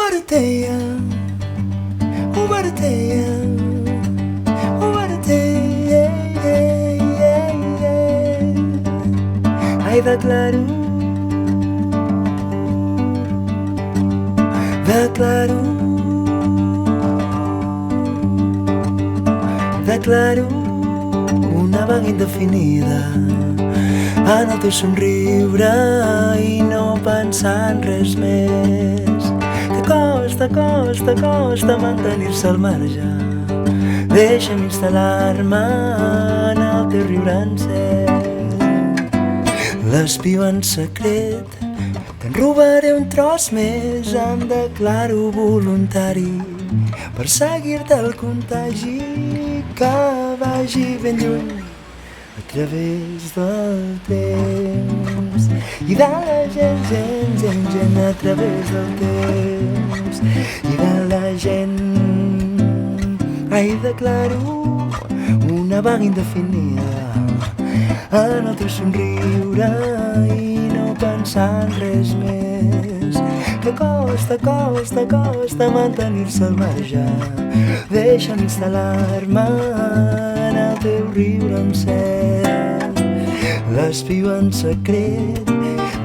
Ubarteia, Ubarteia, Ubarteia. Ai, declaro, declaro una vaga indefinida en el teu somriure i no pensar en res més. Costa mantenir-se al marge. Deixa'm instal·lar-me en el teu riure encès. L'espio en secret, te'n robaré un tros més. Em declaro voluntari per seguir-te el contagi que vagi ben lluny a través del temps i de la gent, a través del temps i de la gent. Ai, declaro una vaga indefinida en el teu somriure i no pensar en res més. Que costa mantenir-se al marge. Deixa'm instal·lar-me en el teu riure encès. L'espio en secret,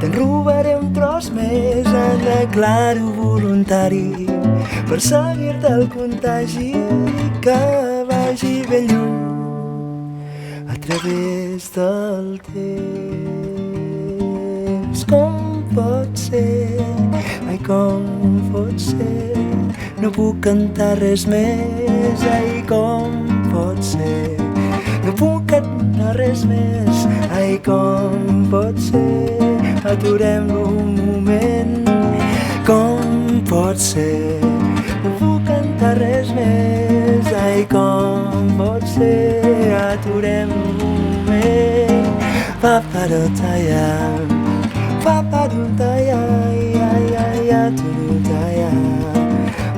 te'n robaré un tros més. Em declaro voluntari per seguir-te el contagi que vagi ben lluny a través del temps. Com pot ser, ai, com pot ser, no puc cantar res més. Ai, com pot ser, no puc cantar res més. Ai, com pot ser, aturem-lo un moment. Com pot ser, no puc cantar res més. Ai, com pot ser, aturem-lo un moment. Paparotaya, paparotaya, turutaya,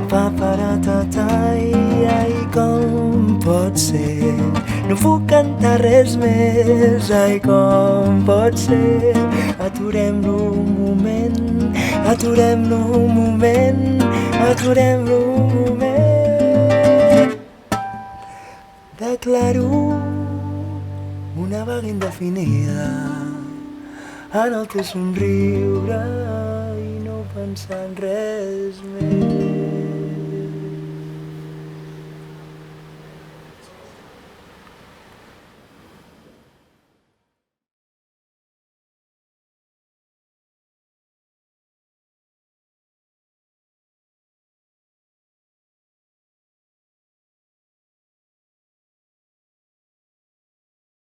paparataya. Ai, com pot ser, no puc cantar res més. Ai, com pot ser, aturem-lo un moment, aturem-lo un moment, aturem-lo un moment. Declaro una vaga indefinida en el teu somriure i no pensar en res més.